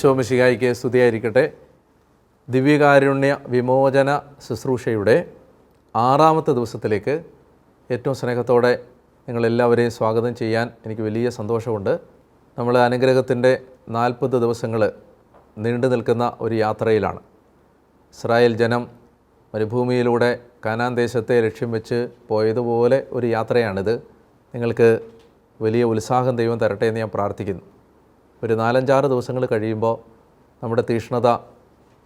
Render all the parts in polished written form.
ഈശോ മിശിഹായ്ക്ക് സ്തുതിയായിരിക്കട്ടെ. ദിവ്യകാരുണ്യ വിമോചന ശുശ്രൂഷയുടെ 6ാമത്തെ ദിവസത്തിലേക്ക് ഏറ്റവും സ്നേഹത്തോടെ നിങ്ങളെല്ലാവരെയും സ്വാഗതം ചെയ്യാൻ എനിക്ക് വലിയ സന്തോഷമുണ്ട്. നമ്മൾ അനുഗ്രഹത്തിൻ്റെ 40 ദിവസങ്ങൾ നീണ്ടു നിൽക്കുന്ന ഒരു യാത്രയിലാണ്. ഇസ്രായേൽ ജനം മരുഭൂമിയിലൂടെ കാനാൻ ദേശത്തെ ലക്ഷ്യം വെച്ച് പോയതുപോലെ ഒരു യാത്രയാണിത്. നിങ്ങൾക്ക് വലിയ ഉത്സാഹം ദൈവം തരട്ടെ എന്ന് ഞാൻ പ്രാർത്ഥിക്കുന്നു. ഒരു 4-5 ദിവസങ്ങൾ കഴിയുമ്പോൾ നമ്മുടെ തീഷ്ണത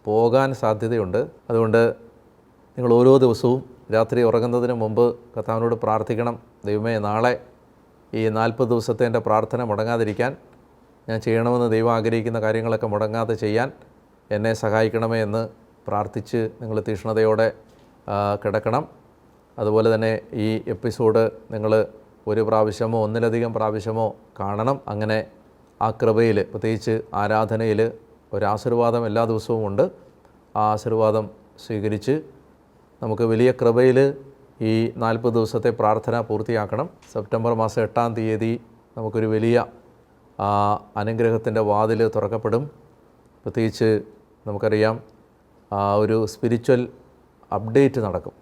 പോകാൻ സാധ്യതയുണ്ട്. അതുകൊണ്ട് നിങ്ങൾ ഓരോ ദിവസവും രാത്രി ഉറങ്ങുന്നതിന് മുമ്പ് കർത്താവിനോട് പ്രാർത്ഥിക്കണം, ദൈവമേ നാളെ ഈ 40 ദിവസത്തെ എൻ്റെ പ്രാർത്ഥന മുടങ്ങാതിരിക്കാൻ, ഞാൻ ചെയ്യണമെന്ന് ദൈവം ആഗ്രഹിക്കുന്ന കാര്യങ്ങളൊക്കെ മുടങ്ങാതെ ചെയ്യാൻ എന്നെ സഹായിക്കണമേ എന്ന് പ്രാർത്ഥിച്ച് നിങ്ങൾ തീഷ്ണതയോടെ കിടക്കണം. അതുപോലെ തന്നെ ഈ എപ്പിസോഡ് നിങ്ങൾ ഒരു പ്രാവശ്യമോ ഒന്നിലധികം പ്രാവശ്യമോ കാണണം. അങ്ങനെ ആ കൃപയിൽ, പ്രത്യേകിച്ച് ആരാധനയിൽ ഒരാശീർവാദം എല്ലാ ദിവസവും ഉണ്ട്. ആ ആശീർവാദം സ്വീകരിച്ച് നമുക്ക് വലിയ കൃപയിൽ ഈ 40 ദിവസത്തെ പ്രാർത്ഥന പൂർത്തിയാക്കണം. സെപ്റ്റംബർ മാസം 8-ാം തീയതി നമുക്കൊരു വലിയ അനുഗ്രഹത്തിൻ്റെ വാതിൽ തുറക്കപ്പെടും. പ്രത്യേകിച്ച് നമുക്കറിയാം ഒരു സ്പിരിച്വൽ അപ്ഡേറ്റ് നടക്കും.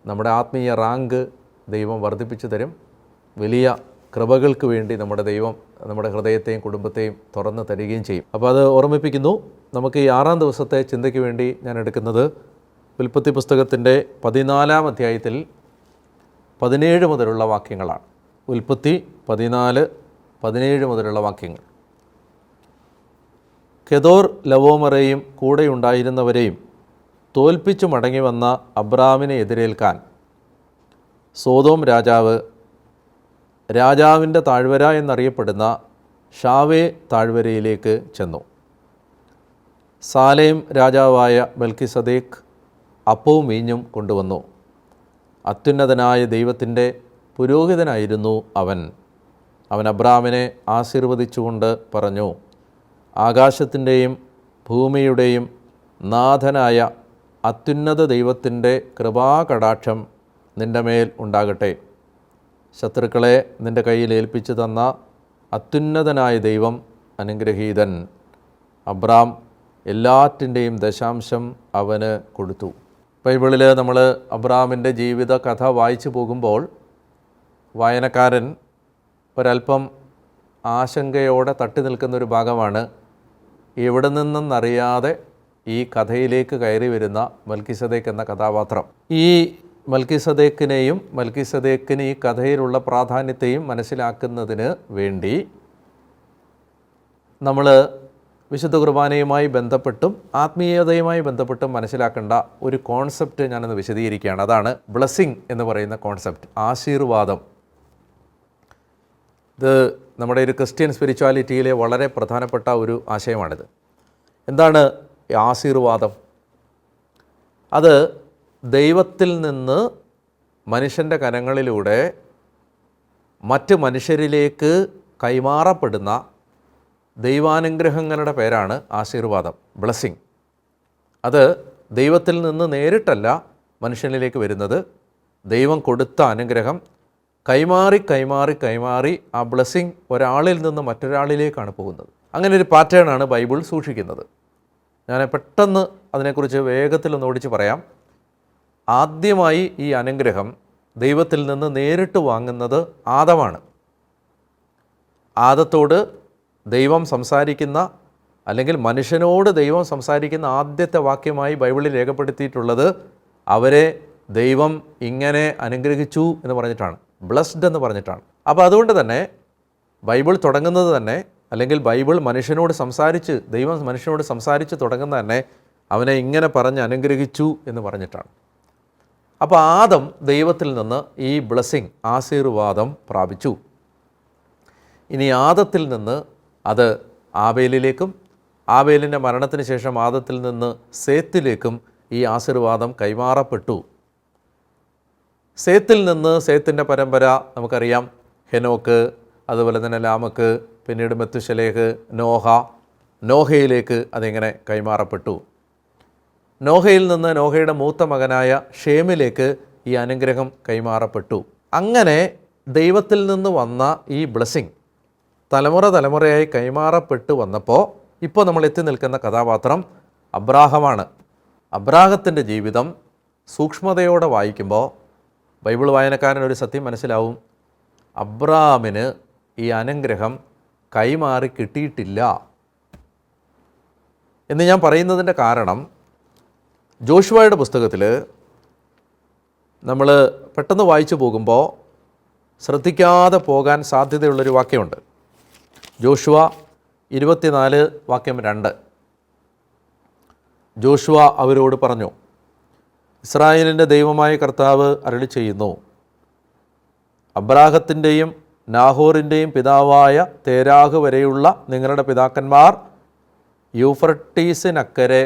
നമ്മുടെ ആത്മീയ റാങ്ക് ദൈവം വർദ്ധിപ്പിച്ചു തരും. വലിയ കൃപകൾക്ക് വേണ്ടി നമ്മുടെ ദൈവം നമ്മുടെ ഹൃദയത്തെയും കുടുംബത്തെയും തുറന്ന് തരികയും ചെയ്യും. അപ്പോൾ അത് ഓർമ്മിപ്പിക്കുന്നു. നമുക്ക് ഈ 6ാം ദിവസത്തെ ചിന്തയ്ക്ക് വേണ്ടി ഞാൻ എടുക്കുന്നത് ഉൽപ്പത്തി പുസ്തകത്തിൻ്റെ 14-ാം അധ്യായത്തിൽ 17 മുതലുള്ള വാക്യങ്ങളാണ്. ഉൽപ്പത്തി 14-17 മുതലുള്ള വാക്യങ്ങൾ. കെദോർ ലവോമറെയും കൂടെയുണ്ടായിരുന്നവരെയും തോൽപ്പിച്ചു മടങ്ങി വന്ന അബ്രാമിനെ എതിരേൽക്കാൻ സോദോം രാജാവിൻ്റെ താഴ്വര എന്നറിയപ്പെടുന്ന ഷാവേ താഴ്വരയിലേക്ക് ചെന്നു. സാലേം രാജാവായ മെൽക്കിസദേക്ക് അപ്പവും വീഞ്ഞും കൊണ്ടുവന്നു. അത്യുന്നതനായ ദൈവത്തിൻ്റെ പുരോഹിതനായിരുന്നു അവൻ അബ്രാമിനെ ആശീർവദിച്ചുകൊണ്ട് പറഞ്ഞു, ആകാശത്തിൻ്റെയും ഭൂമിയുടെയും നാഥനായ അത്യുന്നത ദൈവത്തിൻ്റെ കൃപാകടാക്ഷം നിൻ്റെ മേൽ ഉണ്ടാകട്ടെ. ശത്രുക്കളെ നിൻ്റെ കയ്യിൽ ഏൽപ്പിച്ചു തന്ന അത്യുന്നതനായ ദൈവം അനുഗ്രഹീതൻ. അബ്രാം എല്ലാറ്റിൻ്റെയും ദശാംശം അവന് കൊടുത്തു. ബൈബിളിൽ നമ്മൾ അബ്രാമിൻ്റെ ജീവിത കഥ വായിച്ചു പോകുമ്പോൾ വായനക്കാരൻ ഒരല്പം ആശങ്കയോടെ തട്ടി നിൽക്കുന്നൊരു ഭാഗമാണ് എവിടെ നിന്നെന്നറിയാതെ ഈ കഥയിലേക്ക് കയറി വരുന്ന മൽക്കിസദേക്ക് എന്ന കഥാപാത്രം. ഈ മൽക്കിസദേക്കിന് ഈ കഥയിലുള്ള പ്രാധാന്യത്തെയും മനസ്സിലാക്കുന്നതിന് വേണ്ടി നമ്മൾ വിശുദ്ധ കുർബാനയുമായി ബന്ധപ്പെട്ടും ആത്മീയതയുമായി ബന്ധപ്പെട്ടും മനസ്സിലാക്കേണ്ട ഒരു കോൺസെപ്റ്റ് ഞാനൊന്ന് വിശദീകരിക്കുകയാണ്. അതാണ് ബ്ലെസ്സിങ് എന്ന് പറയുന്ന കോൺസെപ്റ്റ്, ആശീർവാദം. ഇത് നമ്മുടെ ഒരു ക്രിസ്ത്യൻ സ്പിരിച്വാലിറ്റിയിലെ വളരെ പ്രധാനപ്പെട്ട ഒരു ആശയമാണിത്. എന്താണ് ആശീർവാദം? അത് ദൈവത്തിൽ നിന്ന് മനുഷ്യൻ്റെ കരങ്ങളിലൂടെ മറ്റ് മനുഷ്യരിലേക്ക് കൈമാറപ്പെടുന്ന ദൈവാനുഗ്രഹങ്ങളുടെ പേരാണ് ആശീർവാദം, ബ്ലെസ്സിങ്. അത് ദൈവത്തിൽ നിന്ന് നേരിട്ടല്ല മനുഷ്യനിലേക്ക് വരുന്നത്. ദൈവം കൊടുത്ത അനുഗ്രഹം കൈമാറി ആ ബ്ലെസ്സിങ് ഒരാളിൽ നിന്ന് മറ്റൊരാളിലേക്കാണ് പോകുന്നത്. അങ്ങനെ ഒരു പാറ്റേണാണ് ബൈബിൾ സൂക്ഷിക്കുന്നത്. ഞാൻ പെട്ടെന്ന് അതിനെക്കുറിച്ച് വേഗത്തിലൊന്ന് ഓടിച്ച് പറയാം. ആദ്യമായി ഈ അനുഗ്രഹം ദൈവത്തിൽ നിന്ന് നേരിട്ട് വാങ്ങുന്നത് ആദമാണ്. ആദത്തോട് ദൈവം സംസാരിക്കുന്ന, അല്ലെങ്കിൽ മനുഷ്യനോട് ദൈവം സംസാരിക്കുന്ന ആദ്യത്തെ വാക്യമായി ബൈബിളിൽ രേഖപ്പെടുത്തിയിട്ടുള്ളത് അവരെ ദൈവം ഇങ്ങനെ അനുഗ്രഹിച്ചു എന്ന് പറഞ്ഞിട്ടാണ്, ബ്ലെസ്ഡ് എന്ന് പറഞ്ഞിട്ടാണ്. അപ്പോൾ അതുകൊണ്ട് തന്നെ ബൈബിൾ തുടങ്ങുന്നത് തന്നെ, അല്ലെങ്കിൽ ബൈബിൾ മനുഷ്യനോട് സംസാരിച്ച്, ദൈവം മനുഷ്യനോട് സംസാരിച്ച് തുടങ്ങുന്നത് തന്നെ അവനെ ഇങ്ങനെ പറഞ്ഞ് അനുഗ്രഹിച്ചു എന്ന് പറഞ്ഞിട്ടാണ്. അപ്പോൾ ആദം ദൈവത്തിൽ നിന്ന് ഈ ബ്ലെസ്സിങ്, ആശീർവാദം പ്രാപിച്ചു. ഇനി ആദത്തിൽ നിന്ന് അത് ആബേലിലേക്കും, ആബേലിൻ്റെ മരണത്തിന് ശേഷം ആദത്തിൽ നിന്ന് സേത്തിലേക്കും ഈ ആശീർവാദം കൈമാറപ്പെട്ടു. സേത്തിൽ നിന്ന്, സേത്തിൻ്റെ പരമ്പര നമുക്കറിയാം, ഹെനോക്ക്, അതുപോലെ തന്നെ ലാമക്ക്, പിന്നീട് മെത്തുശലേഹ്, നോഹയിലേക്ക് അതിങ്ങനെ കൈമാറപ്പെട്ടു. നോഹയിൽ നിന്ന് നോഹയുടെ മൂത്ത മകനായ ഷേമിലേക്ക് ഈ അനുഗ്രഹം കൈമാറപ്പെട്ടു. അങ്ങനെ ദൈവത്തിൽ നിന്ന് വന്ന ഈ ബ്ലെസ്സിങ് തലമുറയായി കൈമാറപ്പെട്ടു വന്നപ്പോൾ ഇപ്പോൾ നമ്മൾ എത്തി നിൽക്കുന്ന കഥാപാത്രം അബ്രാഹമാണ്. അബ്രാഹത്തിൻ്റെ ജീവിതം സൂക്ഷ്മതയോടെ വായിക്കുമ്പോൾ ബൈബിൾ വായനക്കാരനൊരു സത്യം മനസ്സിലാവും. അബ്രാമിന് ഈ അനുഗ്രഹം കൈമാറി കിട്ടിയിട്ടില്ല എന്ന് ഞാൻ പറയുന്നതിൻ്റെ കാരണം, ജോഷുവയുടെ പുസ്തകത്തിൽ നമ്മൾ പെട്ടെന്ന് വായിച്ചു പോകുമ്പോൾ ശ്രദ്ധിക്കാതെ പോകാൻ സാധ്യതയുള്ളൊരു വാക്യമുണ്ട്. ജോഷുവ 24 വാക്യം 2. ജോഷുവ അവരോട് പറഞ്ഞു, ഇസ്രായേലിൻ്റെ ദൈവമായ കർത്താവ് അരുളി ചെയ്യുന്നു, അബ്രാഹത്തിൻ്റെയും നാഹോറിൻ്റെയും പിതാവായ തേരാഹ് വരെയുള്ള നിങ്ങളുടെ പിതാക്കന്മാർ യൂഫ്രട്ടീസിനക്കരെ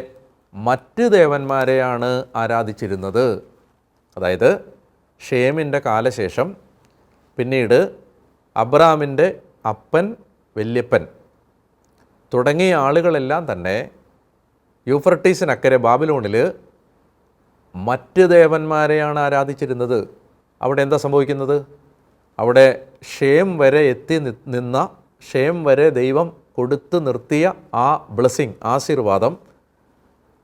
മറ്റ് ദേവന്മാരെയാണ് ആരാധിച്ചിരുന്നത്. അതായത് ഷേമിൻ്റെ കാലശേഷം പിന്നീട് അബ്രാമിൻ്റെ അപ്പൻ, വല്യപ്പൻ തുടങ്ങിയ ആളുകളെല്ലാം തന്നെ യൂഫ്രട്ടീസിനക്കരെ ബാബിലോണിൽ മറ്റ് ദേവന്മാരെയാണ് ആരാധിച്ചിരുന്നത്. അവിടെ എന്താ സംഭവിക്കുന്നത്? അവിടെ ഷേം വരെ എത്തി നിന്ന, ഷേം വരെ ദൈവം കൊടുത്തു നിർത്തിയ ആ ബ്ലെസ്സിങ്, ആശീർവാദം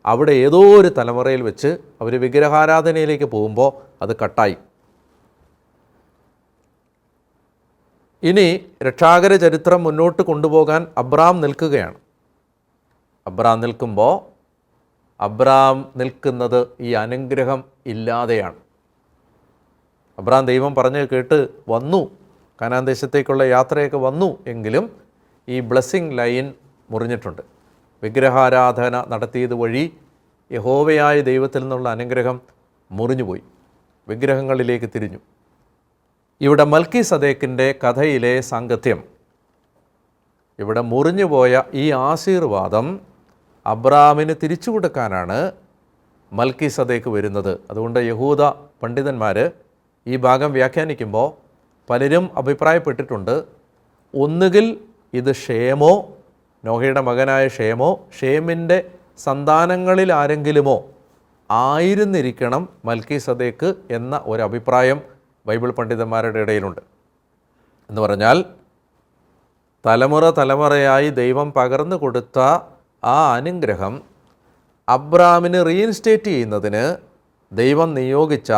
അവിടെ ഏതോ ഒരു തലമുറയിൽ വെച്ച് അവർ വിഗ്രഹാരാധനയിലേക്ക് പോകുമ്പോൾ അത് കട്ടായി. ഇനി രക്ഷാകര ചരിത്രം മുന്നോട്ട് കൊണ്ടുപോകാൻ അബ്രാം നിൽക്കുകയാണ്. അബ്രാം നിൽക്കുമ്പോൾ അബ്രാം നിൽക്കുന്നത് ഈ അനുഗ്രഹം ഇല്ലാതെയാണ്. അബ്രാം ദൈവം പറഞ്ഞ് കേട്ട് വന്നു, കനാൻ ദേശത്തേക്കുള്ള യാത്രയൊക്കെ വന്നു, എങ്കിലും ഈ ബ്ലെസ്സിങ് ലൈൻ മുറിഞ്ഞിട്ടുണ്ട്. വിഗ്രഹാരാധന നടത്തിയത് വഴി യഹോവയായ ദൈവത്തിൽ നിന്നുള്ള അനുഗ്രഹം മുറിഞ്ഞുപോയി, വിഗ്രഹങ്ങളിലേക്ക് തിരിഞ്ഞു. ഇവിടെ മൽക്കീസദേക്കിൻ്റെ കഥയിലെ സാങ്കത്യം, ഇവിടെ മുറിഞ്ഞുപോയ ഈ ആശീർവാദം അബ്രാമിന് തിരിച്ചു കൊടുക്കാനാണ് മൽക്കീസദേക്ക് വരുന്നത്. അതുകൊണ്ട് യഹൂദ പണ്ഡിതന്മാർ ഈ ഭാഗം വ്യാഖ്യാനിക്കുമ്പോൾ പലരും അഭിപ്രായപ്പെട്ടിട്ടുണ്ട്, ഒന്നുകിൽ ഇത് ഷേമോ, നോഹയുടെ മകനായ ഷേമോ, ഷേമിൻ്റെ സന്താനങ്ങളിൽ ആരെങ്കിലുമോ ആയിരുന്നിരിക്കണം മൽക്കീസദേക്ക് എന്ന ഒരഭിപ്രായം ബൈബിൾ പണ്ഡിതന്മാരുടെ ഇടയിലുണ്ട്. എന്ന് പറഞ്ഞാൽ തലമുറ തലമുറയായി ദൈവം പകർന്നു കൊടുത്ത ആ അനുഗ്രഹം അബ്രാമിന് റീഇൻസ്റ്റേറ്റ് ചെയ്യുന്നതിന് ദൈവം നിയോഗിച്ച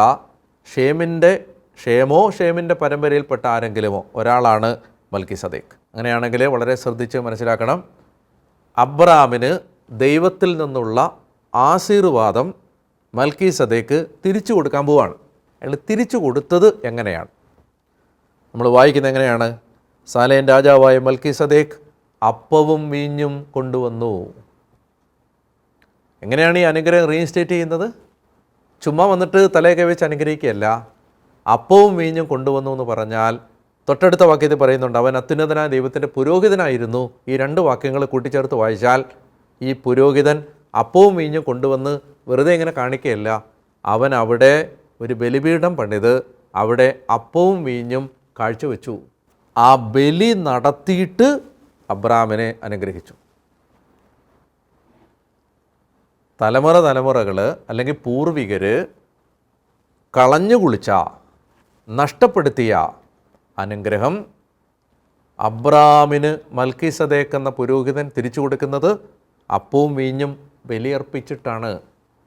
ഷേമോ, ഷേമിൻ്റെ പരമ്പരയിൽപ്പെട്ട ആരെങ്കിലുമോ ഒരാളാണ് മൽക്കീസദേക്ക്. അങ്ങനെയാണെങ്കിൽ വളരെ ശ്രദ്ധിച്ച് മനസ്സിലാക്കണം, അബ്രാമിന് ദൈവത്തിൽ നിന്നുള്ള ആശീർവാദം മൽക്കീസദേക്ക് തിരിച്ചു കൊടുക്കാൻ പോവാണ്. അയാൾ തിരിച്ചു കൊടുത്തത് എങ്ങനെയാണ്? നമ്മൾ വായിക്കുന്നത് എങ്ങനെയാണ്? സാലേം രാജാവായ മൽക്കീസദേക്ക് അപ്പവും വീഞ്ഞും കൊണ്ടുവന്നു. എങ്ങനെയാണ് ഈ അനുഗ്രഹം റീഇൻസ്റ്റേറ്റ് ചെയ്യുന്നത്? ചുമ്മാ വന്നിട്ട് തലയൊക്കെ വെച്ച് അനുഗ്രഹിക്കുകയല്ല. അപ്പവും വീഞ്ഞും കൊണ്ടുവന്നു എന്ന് പറഞ്ഞാൽ തൊട്ടടുത്ത വാക്യത്തിൽ പറയുന്നുണ്ട്, അവൻ അത്യുന്നതനായ ദൈവത്തിൻ്റെ പുരോഹിതനായിരുന്നു. ഈ 2 വാക്യങ്ങൾ കൂട്ടിച്ചേർത്ത് വായിച്ചാൽ ഈ പുരോഹിതൻ അപ്പവും വീഞ്ഞും കൊണ്ടുവന്ന് വെറുതെ ഇങ്ങനെ കാണിക്കുകയല്ല, അവൻ അവിടെ ഒരു ബലിപീഠം പണിത് അവിടെ അപ്പവും വീഞ്ഞും കാഴ്ചവെച്ചു. ആ ബലി നടത്തിയിട്ട് അബ്രാമിനെ അനുഗ്രഹിച്ചു. തലമുറകൾ അല്ലെങ്കിൽ പൂർവികർ കളഞ്ഞു കുളിച്ച, നഷ്ടപ്പെടുത്തിയ അനുഗ്രഹം അബ്രാമിന് മൽക്കീസദേക്ക് എന്ന പുരോഹിതൻ തിരിച്ചു കൊടുക്കുന്നത് അപ്പവും വീഞ്ഞും ബലിയർപ്പിച്ചിട്ടാണ്,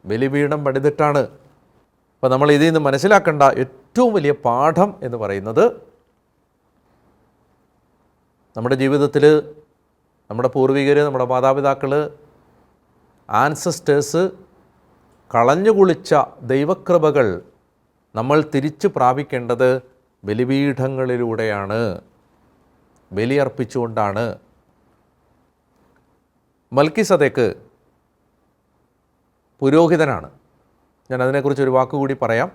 ബലിപീഠം പണിതിട്ടാണ്. അപ്പോൾ നമ്മൾ ഇതിൽ നിന്ന് മനസ്സിലാക്കേണ്ട ഏറ്റവും വലിയ പാഠം എന്ന് പറയുന്നത്, നമ്മുടെ ജീവിതത്തിൽ നമ്മുടെ പൂർവികർ, നമ്മുടെ മാതാപിതാക്കൾ, ആൻസസ്റ്റേഴ്സ് കളഞ്ഞു കുളിച്ച ദൈവകൃപകൾ നമ്മൾ തിരിച്ചു പ്രാപിക്കേണ്ടത് ബലിപീഠങ്ങളിലൂടെയാണ്, ബലിയർപ്പിച്ചുകൊണ്ടാണ്. മൽക്കീസദേക്ക് പുരോഹിതനാണ്. ഞാൻ അതിനെക്കുറിച്ച് ഒരു വാക്കുകൂടി പറയാം.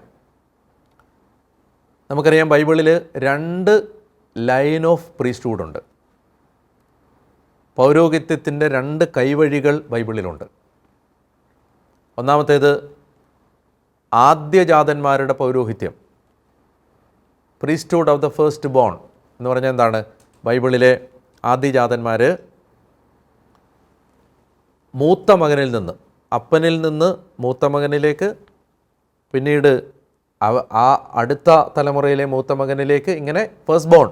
നമുക്കറിയാം, ബൈബിളിൽ 2 ലൈൻ ഓഫ് പ്രീസ്റ്റ്ഹുഡ് ഉണ്ട്. പൗരോഹിത്യത്തിൻ്റെ 2 കൈവഴികൾ ബൈബിളിലുണ്ട്. ഒന്നാമത്തേത് ആദ്യജാതന്മാരുടെ പൗരോഹിത്യം, priesthood of the first bone എന്ന് പറഞ്ഞാൽ എന്താണ്? ബൈബിളിലെ ആദ്യജാതന്മാർ മൂത്ത മകനിൽ നിന്ന്, അപ്പനിൽ നിന്ന് മൂത്ത മകനിലേക്ക്, പിന്നീട് ആ അടുത്ത തലമുറയിലെ മൂത്ത മകനിലേക്ക്, ഇങ്ങനെ ഫസ്റ്റ് ബോൺ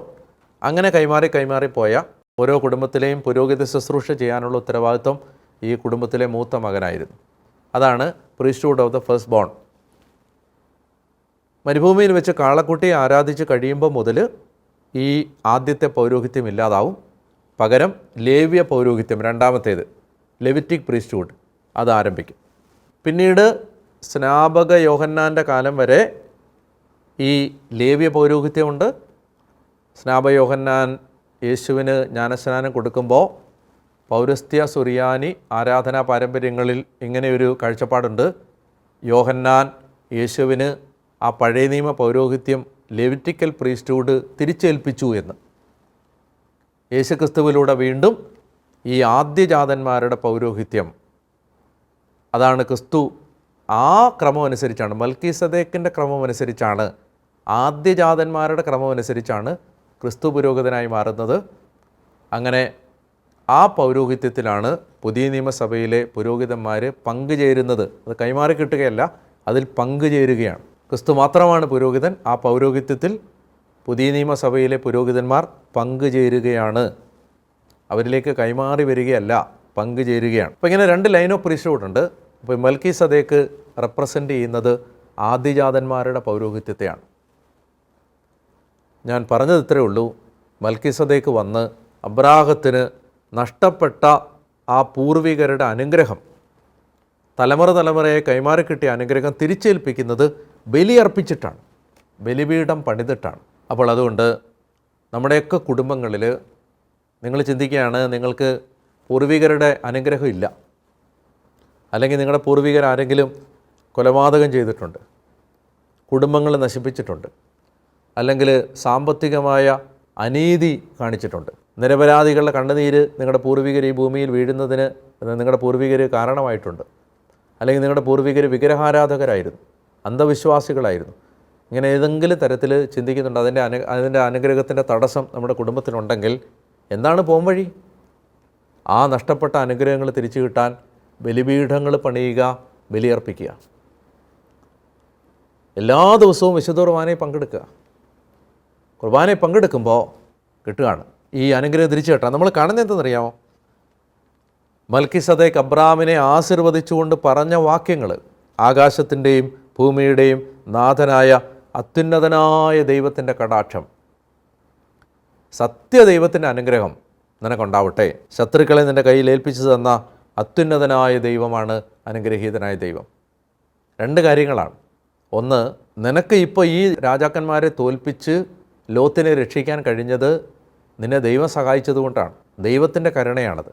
അങ്ങനെ കൈമാറി പോയ ഓരോ കുടുംബത്തിലെയും പുരോഹിത ശുശ്രൂഷ ചെയ്യാനുള്ള ഉത്തരവാദിത്വം ഈ കുടുംബത്തിലെ മൂത്ത മകനായിരുന്നു. അതാണ് priesthood of the first bone. മരുഭൂമിയിൽ വെച്ച് കാളക്കുട്ടിയെ ആരാധിച്ച് കഴിയുമ്പോൾ മുതൽ ഈ ആദ്യത്തെ പൗരോഹിത്യം ഇല്ലാതാവും. പകരം ലേവ്യ പൗരോഹിത്യം, രണ്ടാമത്തേത് ലെവിറ്റിക് പ്രീസ്റ്റ്ഹുഡ്, അത് ആരംഭിക്കും. പിന്നീട് സ്നാപക യോഹന്നാൻ്റെ കാലം വരെ ഈ ലേവ്യ പൗരോഹിത്യമുണ്ട്. സ്നാപക യോഹന്നാൻ യേശുവിന് ജ്ഞാനസ്നാനം കൊടുക്കുമ്പോൾ പൗരസ്ത്യ സുറിയാനി ആരാധനാ പാരമ്പര്യങ്ങളിൽ ഇങ്ങനെയൊരു കാഴ്ചപ്പാടുണ്ട്. യോഹന്നാൻ യേശുവിന് ആ പഴയ നിയമ പൗരോഹിത്യം ലെവിറ്റിക്കൽ പ്രീസ്റ്റ്ഹുഡ് തിരിച്ചേൽപ്പിച്ചു എന്ന്. യേശുക്രിസ്തുവിലൂടെ വീണ്ടും ഈ ആദ്യജാതന്മാരുടെ പൗരോഹിത്യം, അതാണ് ക്രിസ്തു ആ ക്രമം അനുസരിച്ചാണ്, മൽക്കീസദേക്കിൻ്റെ ക്രമം അനുസരിച്ചാണ്, ആദ്യജാതന്മാരുടെ ക്രമം അനുസരിച്ചാണ് ക്രിസ്തു പുരോഹിതനായി മാറുന്നത്. അങ്ങനെ ആ പൗരോഹിത്യത്തിലാണ് പുതിയ നിയമസഭയിലെ പുരോഹിതന്മാർ പങ്കുചേരുന്നത്. അത് കൈമാറി കിട്ടുകയല്ല, അതിൽ പങ്കുചേരുകയാണ്. ക്രിസ്തു മാത്രമാണ് പുരോഹിതൻ. ആ പൗരോഹിത്യത്തിൽ പുതിയ നിയമസഭയിലെ പുരോഹിതന്മാർ പങ്കുചേരുകയാണ്. അവരിലേക്ക് കൈമാറി വരികയല്ല, പങ്കുചേരുകയാണ്. അപ്പോൾ ഇങ്ങനെ രണ്ട് ലൈൻ ഓഫ് പ്രീസ്റ്റ്ഹുഡ് ഉണ്ട്. അപ്പോൾ മൽക്കീസദേക്ക് റെപ്രസെൻ്റ് ചെയ്യുന്നത് ആദ്യജാതന്മാരുടെ പൗരോഹിത്യത്തെയാണ്. ഞാൻ പറഞ്ഞത് ഇത്രയേ ഉള്ളൂ. മൽക്കീസദേക്ക് വന്ന് അബ്രാഹത്തിന് നഷ്ടപ്പെട്ട ആ പൂർവികരുടെ അനുഗ്രഹം, തലമുറ തലമുറയെ കൈമാറി കിട്ടിയ അനുഗ്രഹം തിരിച്ചേൽപ്പിക്കുന്നത് ബലിയർപ്പിച്ചിട്ടാണ്, ബലിപീഠം പണിതിട്ടാണ്. അപ്പോൾ അതുകൊണ്ട് നമ്മുടെയൊക്കെ കുടുംബങ്ങളിൽ നിങ്ങൾ ചിന്തിക്കുകയാണ്, നിങ്ങൾക്ക് പൂർവികരുടെ അനുഗ്രഹം ഇല്ല, അല്ലെങ്കിൽ നിങ്ങളുടെ പൂർവികരാരെങ്കിലും കൊലപാതകം ചെയ്തിട്ടുണ്ട്, കുടുംബങ്ങൾ നശിപ്പിച്ചിട്ടുണ്ട്, അല്ലെങ്കിൽ സാമ്പത്തികമായ അനീതി കാണിച്ചിട്ടുണ്ട്, നിരപരാധികളുടെ കണ്ണുനീര് നിങ്ങളുടെ പൂർവികർ ഈ ഭൂമിയിൽ വീഴുന്നതിന് നിങ്ങളുടെ പൂർവികർ കാരണമായിട്ടുണ്ട്, അല്ലെങ്കിൽ നിങ്ങളുടെ പൂർവികർ വിഗ്രഹാരാധകരായിരുന്നു, അന്ധവിശ്വാസികളായിരുന്നു. ഇങ്ങനെ ഏതെങ്കിലും തരത്തിൽ ചിന്തിക്കുന്നുണ്ട്. അതിൻ്റെ അനുഗ്രഹത്തിൻ്റെ തടസ്സം നമ്മുടെ കുടുംബത്തിനുണ്ടെങ്കിൽ എന്താണ് പോംവഴി? ആ നഷ്ടപ്പെട്ട അനുഗ്രഹങ്ങൾ തിരിച്ചു കിട്ടാൻ ബലിപീഠങ്ങൾ പണിയുക, ബലിയർപ്പിക്കുക. എല്ലാ ദിവസവും വിശുദ്ധ കുർബാനയിൽ പങ്കെടുക്കുക. കുർബാനയിൽ പങ്കെടുക്കുമ്പോൾ കിട്ടുകയാണ് ഈ അനുഗ്രഹം തിരിച്ചു കിട്ടാൻ. നമ്മൾ കാണുന്നത് എന്തെന്നറിയാമോ? മൽക്കീസദേക്ക് അബ്രാഹാമിനെ ആശീർവദിച്ചുകൊണ്ട് പറഞ്ഞ വാക്യങ്ങൾ, ആകാശത്തിൻ്റെയും ഭൂമിയുടെയും നാഥനായ അത്യുന്നതനായ ദൈവത്തിൻ്റെ കടാക്ഷം, സത്യദൈവത്തിൻ്റെ അനുഗ്രഹം നിനക്കുണ്ടാവട്ടെ, ശത്രുക്കളെ നിൻ്റെ കയ്യിൽ ഏൽപ്പിച്ചു തന്ന അത്യുന്നതനായ ദൈവമാണ് അനുഗ്രഹീതനായ ദൈവം. രണ്ട് കാര്യങ്ങളാണ്. ഒന്ന്, നിനക്ക് ഇപ്പോൾ ഈ രാജാക്കന്മാരെ തോൽപ്പിച്ച് ലോത്തിനെ രക്ഷിക്കാൻ കഴിഞ്ഞത് നിന്നെ ദൈവം സഹായിച്ചതുകൊണ്ടാണ്. ദൈവത്തിൻ്റെ കരുണയാണത്.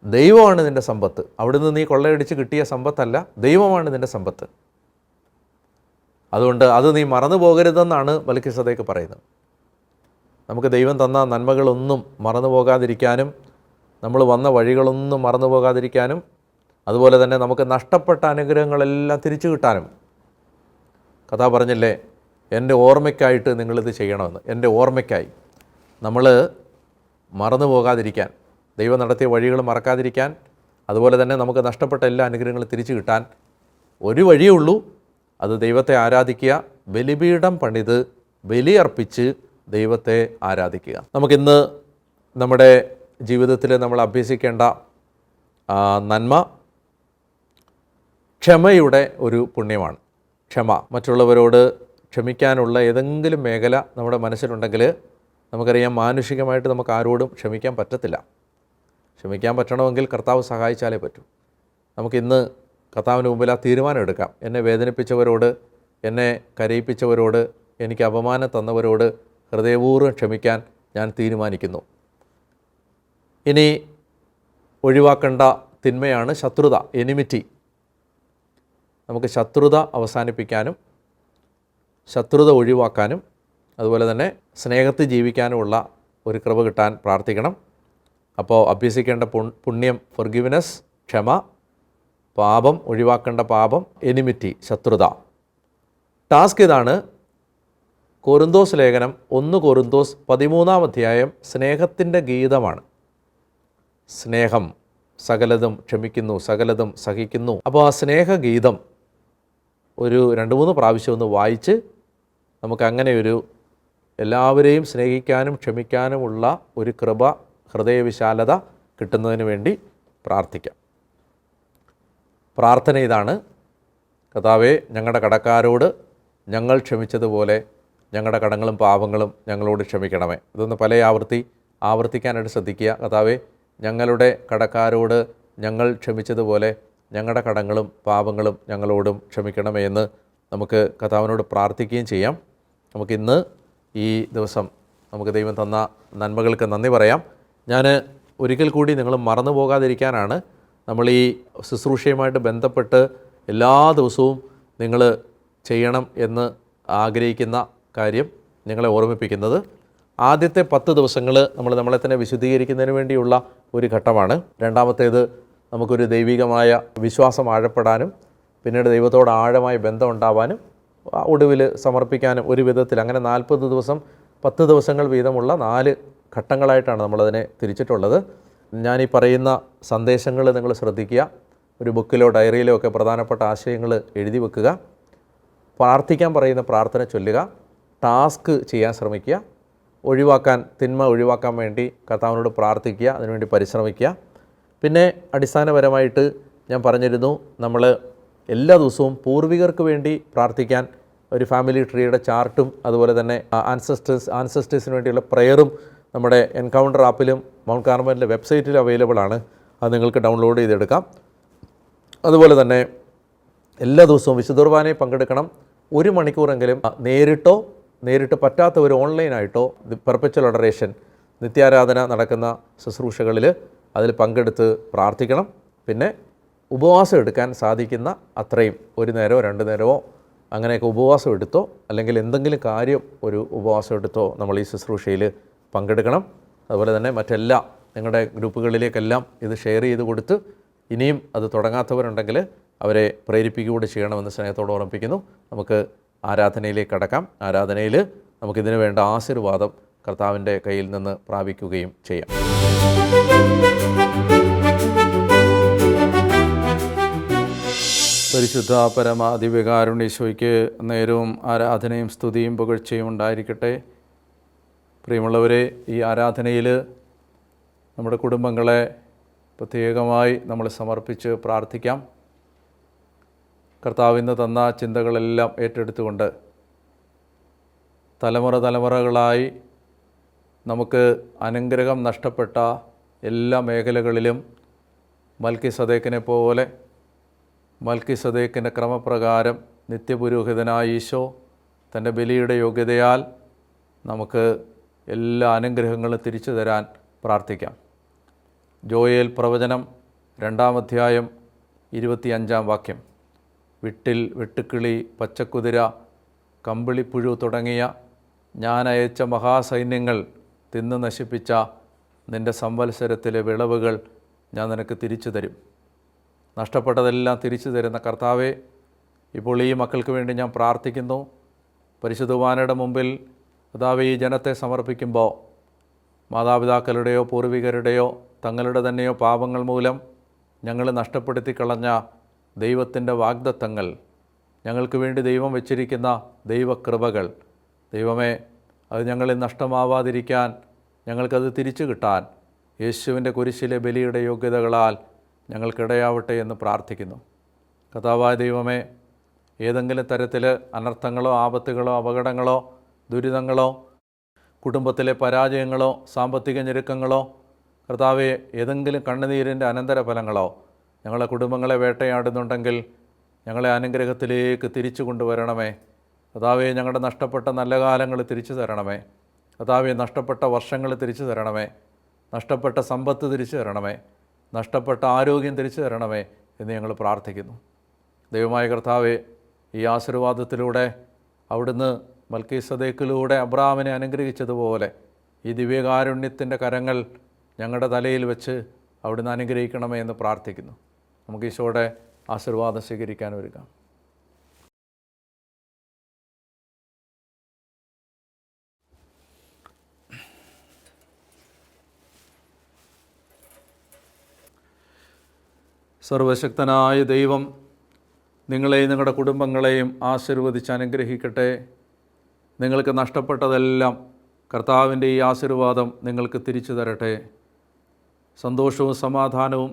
ദൈവമാണ് നിൻ്റെ സമ്പത്ത്. അവിടുന്ന് നീ കൊള്ളയടിച്ച് കിട്ടിയ സമ്പത്തല്ല, ദൈവമാണ് നിൻ്റെ സമ്പത്ത്. അതുകൊണ്ട് അത് നീ മറന്നു പോകരുതെന്നാണ് മൽക്കീസദേക്ക് പറയുന്നത്. നമുക്ക് ദൈവം തന്ന നന്മകളൊന്നും മറന്നു പോകാതിരിക്കാനും, നമ്മൾ വന്ന വഴികളൊന്നും മറന്നു പോകാതിരിക്കാനും, അതുപോലെ തന്നെ നമുക്ക് നഷ്ടപ്പെട്ട അനുഗ്രഹങ്ങളെല്ലാം തിരിച്ചു കിട്ടാനും. കഥ പറഞ്ഞില്ലേ, എൻ്റെ ഓർമ്മയ്ക്കായിട്ട് നിങ്ങളിത് ചെയ്യണമെന്ന്. എൻ്റെ ഓർമ്മയ്ക്കായി നമ്മൾ മറന്നു പോകാതിരിക്കാൻ, ദൈവം നടത്തിയ വഴികൾ മറക്കാതിരിക്കാൻ, അതുപോലെ തന്നെ നമുക്ക് നഷ്ടപ്പെട്ട എല്ലാ അനുഗ്രഹങ്ങളും തിരിച്ചു കിട്ടാൻ ഒരു വഴിയേ ഉള്ളൂ. അത് ദൈവത്തെ ആരാധിക്കുക, ബലിപീഠം പണിത് ബലിയർപ്പിച്ച് ദൈവത്തെ ആരാധിക്കുക. നമുക്കിന്ന് നമ്മുടെ ജീവിതത്തിൽ നമ്മൾ അഭ്യസിക്കേണ്ട നന്മ ക്ഷമയുടെ ഒരു പുണ്യമാണ്. ക്ഷമ. മറ്റുള്ളവരോട് ക്ഷമിക്കാനുള്ള ഏതെങ്കിലും മേഖല നമ്മുടെ മനസ്സിലുണ്ടെങ്കിൽ നമുക്കറിയാം, മാനുഷികമായിട്ട് നമുക്ക് ആരോടും ക്ഷമിക്കാൻ പറ്റത്തില്ല. ക്ഷമിക്കാൻ പറ്റണമെങ്കിൽ കർത്താവ് സഹായിച്ചാലേ പറ്റൂ. നമുക്കിന്ന് കർത്താവിന് മുമ്പിൽ ആ തീരുമാനം എടുക്കാം. എന്നെ വേദനിപ്പിച്ചവരോട്, എന്നെ കരയിപ്പിച്ചവരോട്, എനിക്ക് അപമാനം തന്നവരോട് ഹൃദയപൂർവ്വം ക്ഷമിക്കാൻ ഞാൻ തീരുമാനിക്കുന്നു. ഇനി ഒഴിവാക്കേണ്ട തിന്മയാണ് ശത്രുത, എനിമിറ്റി. നമുക്ക് ശത്രുത അവസാനിപ്പിക്കാനും ശത്രുത ഒഴിവാക്കാനും അതുപോലെ തന്നെ സ്നേഹത്തിൽ ജീവിക്കാനുമുള്ള ഒരു കൃപ കിട്ടാൻ പ്രാർത്ഥിക്കണം. അപ്പോൾ അഭ്യസിക്കേണ്ട പുണ്യം ഫൊർഗിവ്നെസ്, ക്ഷമ, പാപം, ഒഴിവാക്കേണ്ട പാപം, എനിമിറ്റി, ശത്രുത. ടാസ്ക് ഇതാണ്. കൊരിന്തോസ് ലേഖനം 1 കൊരിന്തോസ് 13-ാം അധ്യായം സ്നേഹത്തിൻ്റെ ഗീതമാണ്. സ്നേഹം സകലതും ക്ഷമിക്കുന്നു, സകലതും സഹിക്കുന്നു. അപ്പോൾ ആ സ്നേഹഗീതം ഒരു 2-3 പ്രാവശ്യം ഒന്ന് വായിച്ച് നമുക്ക് അങ്ങനെ ഒരു എല്ലാവരെയും സ്നേഹിക്കാനും ക്ഷമിക്കാനുമുള്ള ഒരു കൃപ, ഹൃദയവിശാലത കിട്ടുന്നതിന് വേണ്ടി പ്രാർത്ഥിക്കാം. പ്രാർത്ഥന ഇതാണ്: കർത്താവേ, ഞങ്ങളുടെ കടക്കാരോട് ഞങ്ങൾ ക്ഷമിച്ചതുപോലെ ഞങ്ങളുടെ കടങ്ങളും പാപങ്ങളും ഞങ്ങളോട് ക്ഷമിക്കണമേ. ഇതൊന്ന് പല ആവർത്തിക്കാനായിട്ട് ശ്രദ്ധിക്കുക. കർത്താവേ, ഞങ്ങളുടെ കടക്കാരോട് ഞങ്ങൾ ക്ഷമിച്ചതുപോലെ ഞങ്ങളുടെ കടങ്ങളും പാപങ്ങളും ഞങ്ങളോടും ക്ഷമിക്കണമേ എന്ന് നമുക്ക് കർത്താവിനോട് പ്രാർത്ഥിക്കുകയും ചെയ്യാം. നമുക്കിന്ന് ഈ ദിവസം നമുക്ക് ദൈവം തന്ന നന്മകൾക്ക് നന്ദി പറയാം. ഞാൻ ഒരിക്കൽ കൂടി നിങ്ങൾ മറന്നു പോകാതിരിക്കാനാണ് നമ്മൾ ഈ ശുശ്രൂഷയുമായിട്ട് ബന്ധപ്പെട്ട് എല്ലാ ദിവസവും നിങ്ങൾ ചെയ്യണം എന്ന് ആഗ്രഹിക്കുന്ന കാര്യം നിങ്ങളെ ഓർമ്മിപ്പിക്കുന്നത്. ആദ്യത്തെ 10 ദിവസങ്ങൾ നമ്മളെ തന്നെ വിശുദ്ധീകരിക്കുന്നതിന് വേണ്ടിയുള്ള ഒരു ഘട്ടമാണ്. രണ്ടാമത്തേത് നമുക്കൊരു ദൈവികമായ വിശ്വാസം ആഴപ്പെടാനും പിന്നീട് ദൈവത്തോട് ആഴമായ ബന്ധം ഉണ്ടാവാനും ഒടുവിൽ സമർപ്പിക്കാനും ഒരു വിധത്തിൽ അങ്ങനെ 40 ദിവസം 10 ദിവസങ്ങൾ വീതമുള്ള 4 ഘട്ടങ്ങളായിട്ടാണ് നമ്മളതിനെ തിരിച്ചിട്ടുള്ളത്. ഞാനീ പറയുന്ന സന്ദേശങ്ങൾ നിങ്ങൾ ശ്രദ്ധിക്കുക. ഒരു ബുക്കിലോ ഡയറിയിലോ ഒക്കെ പ്രധാനപ്പെട്ട ആശയങ്ങൾ എഴുതി വെക്കുക. പ്രാർത്ഥിക്കാൻ പറയുന്ന പ്രാർത്ഥന ചൊല്ലുക. ടാസ്ക് ചെയ്യാൻ ശ്രമിക്കുക. തിന്മ ഒഴിവാക്കാൻ വേണ്ടി കർത്താവിനോട് പ്രാർത്ഥിക്കുക, അതിനുവേണ്ടി പരിശ്രമിക്കുക. പിന്നെ അടിസ്ഥാനപരമായിട്ട് ഞാൻ പറഞ്ഞിരുന്നു, നമ്മൾ എല്ലാ ദിവസവും പൂർവികർക്ക് വേണ്ടി പ്രാർത്ഥിക്കാൻ ഒരു ഫാമിലി ട്രീയുടെ ചാർട്ടും അതുപോലെ തന്നെ ആൻസസ്റ്റേഴ്സിന് വേണ്ടിയുള്ള പ്രെയറും നമ്മുടെ എൻകൗണ്ടർ ആപ്പിലും മൗണ്ട് കാർമലിൻ്റെ വെബ്സൈറ്റിലും അവൈലബിൾ ആണ്. അത് നിങ്ങൾക്ക് ഡൗൺലോഡ് ചെയ്തെടുക്കാം. അതുപോലെ തന്നെ എല്ലാ ദിവസവും വിശുദ്ധ കുർബാനയിൽ പങ്കെടുക്കണം. 1 മണിക്കൂറെങ്കിലും നേരിട്ട് പറ്റാത്തവർ ഓൺലൈനായിട്ടോ പെർപ്പച്വൽ അഡറേഷൻ നിത്യാരാധന നടക്കുന്ന ശുശ്രൂഷകളിൽ അതിൽ പങ്കെടുത്ത് പ്രാർത്ഥിക്കണം. പിന്നെ ഉപവാസം എടുക്കാൻ സാധിക്കുന്ന അത്രയും 1 നേരമോ 2 നേരമോ അങ്ങനെയൊക്കെ ഉപവാസം എടുത്തോ, അല്ലെങ്കിൽ എന്തെങ്കിലും കാര്യം ഒരു ഉപവാസം എടുത്തോ നമ്മൾ ഈ ശുശ്രൂഷയിൽ പങ്കെടുക്കണം. അതുപോലെ തന്നെ മറ്റെല്ലാ നിങ്ങളുടെ ഗ്രൂപ്പുകളിലേക്കെല്ലാം ഇത് ഷെയർ ചെയ്ത് കൊടുത്ത് ഇനിയും അത് തുടങ്ങാത്തവരുണ്ടെങ്കിൽ അവരെ പ്രേരിപ്പിക്കുകയൂടെ ചെയ്യണമെന്ന് സ്നേഹത്തോട് ഓർമ്മിപ്പിക്കുന്നു. നമുക്ക് ആരാധനയിലേക്ക് കടക്കാം. ആരാധനയിൽ നമുക്കിതിനു വേണ്ട ആശീർവാദം കർത്താവിൻ്റെ കയ്യിൽ നിന്ന് പ്രാപിക്കുകയും ചെയ്യാം. പരിശുദ്ധ പരമ ദിവ്യകാരുണ്യേശോയ്ക്ക് നേരവും ആരാധനയും സ്തുതിയും പുകഴ്ചയും ഉണ്ടായിരിക്കട്ടെ. പ്രിയമുള്ളവരെ, ഈ ആരാധനയിൽ നമ്മുടെ കുടുംബങ്ങളെ പ്രത്യേകമായി നമ്മൾ സമർപ്പിച്ച് പ്രാർത്ഥിക്കാം. കർത്താവിന് തന്ന ചിന്തകളെല്ലാം ഏറ്റെടുത്തുകൊണ്ട് തലമുറകളായി നമുക്ക് അനുഗ്രഹം നഷ്ടപ്പെട്ട എല്ലാ മേഖലകളിലും മൽക്കിസദേക്കിനെ പോലെ മൽക്കിസദേക്കിൻ്റെ ക്രമപ്രകാരം നിത്യപുരോഹിതനായ ഈശോ തൻ്റെ ബലിയുടെ യോഗ്യതയാൽ നമുക്ക് എല്ലാ അനുഗ്രഹങ്ങളും തിരിച്ചു തരാൻ പ്രാർത്ഥിക്കാം. ജോയേൽ പ്രവചനം 2-ാം അധ്യായം 25-ാം വാക്യം: വിട്ടിൽ വെട്ടുക്കിളി, പച്ചക്കുതിര, കമ്പിളിപ്പുഴു തുടങ്ങിയ ഞാൻ അയച്ച മഹാസൈന്യങ്ങൾ തിന്ന് നശിപ്പിച്ച നിൻ്റെ സംവത്സരത്തിലെ വിളവുകൾ ഞാൻ നിനക്ക് തിരിച്ചു തരും. നഷ്ടപ്പെട്ടതെല്ലാം തിരിച്ചു തരുന്ന കർത്താവേ, ഇപ്പോൾ ഈ മക്കൾക്ക് വേണ്ടി ഞാൻ പ്രാർത്ഥിക്കുന്നു. പരിശുദ്ധ കുർബാനയുടെ മുമ്പിൽ കർത്താവേ, ഈ ജനത്തെ സമർപ്പിക്കുമ്പോൾ മാതാപിതാക്കളുടെയോ പൂർവികരുടെയോ തങ്ങളുടെ തന്നെയോ പാപങ്ങൾ മൂലം ഞങ്ങൾ നഷ്ടപ്പെടുത്തി കളഞ്ഞ ദൈവത്തിൻ്റെ വാഗ്ദത്തങ്ങൾ, ഞങ്ങൾക്ക് വേണ്ടി ദൈവം വെച്ചിരിക്കുന്ന ദൈവകൃപകൾ, ദൈവമേ, അത് ഞങ്ങളിൽ നഷ്ടമാവാതിരിക്കാൻ, ഞങ്ങൾക്കത് തിരിച്ചു കിട്ടാൻ യേശുവിൻ്റെ കുരിശിലെ ബലിയുടെ യോഗ്യതകളാൽ ഞങ്ങൾക്കിടയാവട്ടെ എന്ന് പ്രാർത്ഥിക്കുന്നു. കർത്താവായ ദൈവമേ, ഏതെങ്കിലും തരത്തിൽ അനർത്ഥങ്ങളോ ആപത്തുകളോ അപകടങ്ങളോ ദുരിതങ്ങളോ കുടുംബത്തിലെ പരാജയങ്ങളോ സാമ്പത്തിക ഞെരുക്കങ്ങളോ കർത്താവെ ഏതെങ്കിലും കണ്ണുനീരിൻ്റെ അനന്തരഫലങ്ങളോ ഞങ്ങളെ കുടുംബങ്ങളെ വേട്ടയാടുന്നുണ്ടെങ്കിൽ ഞങ്ങളെ അനുഗ്രഹത്തിലേക്ക് തിരിച്ചു കൊണ്ടുവരണമേ. കർത്താവെ, ഞങ്ങളുടെ നഷ്ടപ്പെട്ട നല്ല കാലങ്ങൾ തിരിച്ചു തരണമേ. കർത്താവെ, നഷ്ടപ്പെട്ട വർഷങ്ങൾ തിരിച്ചു തരണമേ. നഷ്ടപ്പെട്ട സമ്പത്ത് തിരിച്ചു തരണമേ. നഷ്ടപ്പെട്ട ആരോഗ്യം തിരിച്ചു തരണമേ എന്ന് ഞങ്ങൾ പ്രാർത്ഥിക്കുന്നു. ദൈവമായ കർത്താവെ, ഈ ആശീർവാദത്തിലൂടെ അവിടുന്ന് മൽക്കീസദേക്കിലൂടെ അബ്രാഹാമിനെ അനുഗ്രഹിച്ചതുപോലെ ഈ ദിവ്യകാരുണ്യത്തിൻ്റെ കരങ്ങൾ ഞങ്ങളുടെ തലയിൽ വെച്ച് അവിടുന്ന് അനുഗ്രഹിക്കണമേ എന്ന് പ്രാർത്ഥിക്കുന്നു. നമുക്ക് ഈശോയുടെ ആശീർവാദം സ്വീകരിക്കാൻ ഒരുങ്ങാം. സർവശക്തനായ ദൈവം നിങ്ങളെയും നിങ്ങളുടെ കുടുംബങ്ങളെയും ആശീർവദിച്ച് അനുഗ്രഹിക്കട്ടെ. നിങ്ങൾക്ക് നഷ്ടപ്പെട്ടതെല്ലാം കർത്താവിൻ്റെ ഈ ആശീർവാദം നിങ്ങൾക്ക് തിരിച്ചു തരട്ടെ. സന്തോഷവും സമാധാനവും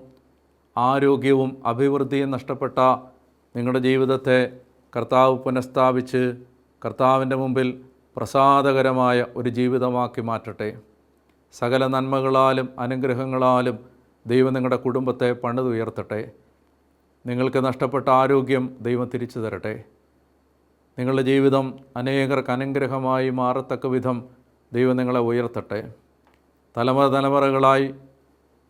ആരോഗ്യവും അഭിവൃദ്ധിയും നഷ്ടപ്പെട്ട നിങ്ങളുടെ ജീവിതത്തെ കർത്താവ് പുനഃസ്ഥാപിച്ച് കർത്താവിൻ്റെ മുമ്പിൽ പ്രസാദകരമായ ഒരു ജീവിതമാക്കി മാറ്റട്ടെ. സകല നന്മകളാലും അനുഗ്രഹങ്ങളാലും ദൈവം നിങ്ങളുടെ കുടുംബത്തെ പണിതുയർത്തട്ടെ. നിങ്ങൾക്ക് നഷ്ടപ്പെട്ട ആരോഗ്യം ദൈവം തിരിച്ചു തരട്ടെ. നിങ്ങളുടെ ജീവിതം അനേകർക്ക് അനുഗ്രഹമായി മാറത്തക്ക വിധം ദൈവം നിങ്ങളെ ഉയർത്തട്ടെ. തലമുറകളായി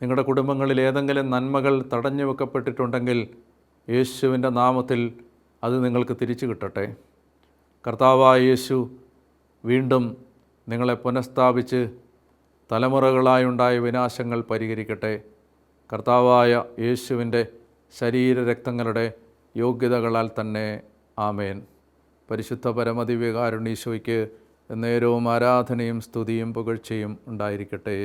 നിങ്ങളുടെ കുടുംബങ്ങളിൽ ഏതെങ്കിലും നന്മകൾ തടഞ്ഞു വെക്കപ്പെട്ടിട്ടുണ്ടെങ്കിൽ യേശുവിൻ്റെ നാമത്തിൽ അത് നിങ്ങൾക്ക് തിരിച്ചു കിട്ടട്ടെ. കർത്താവായ യേശു വീണ്ടും നിങ്ങളെ പുനഃസ്ഥാപിച്ച് തലമുറകളായുണ്ടായ വിനാശങ്ങൾ പരിഹരിക്കട്ടെ. കർത്താവായ യേശുവിൻ്റെ ശരീരരക്തങ്ങളുടെ യോഗ്യതകളാൽ തന്നെ. ആമേൻ. പരിശുദ്ധ പരമദിവ്യകാരുണ്യീശോയ്ക്ക് നേരവും ആരാധനയും സ്തുതിയും പുകഴ്ചയും ഉണ്ടായിരിക്കട്ടെ.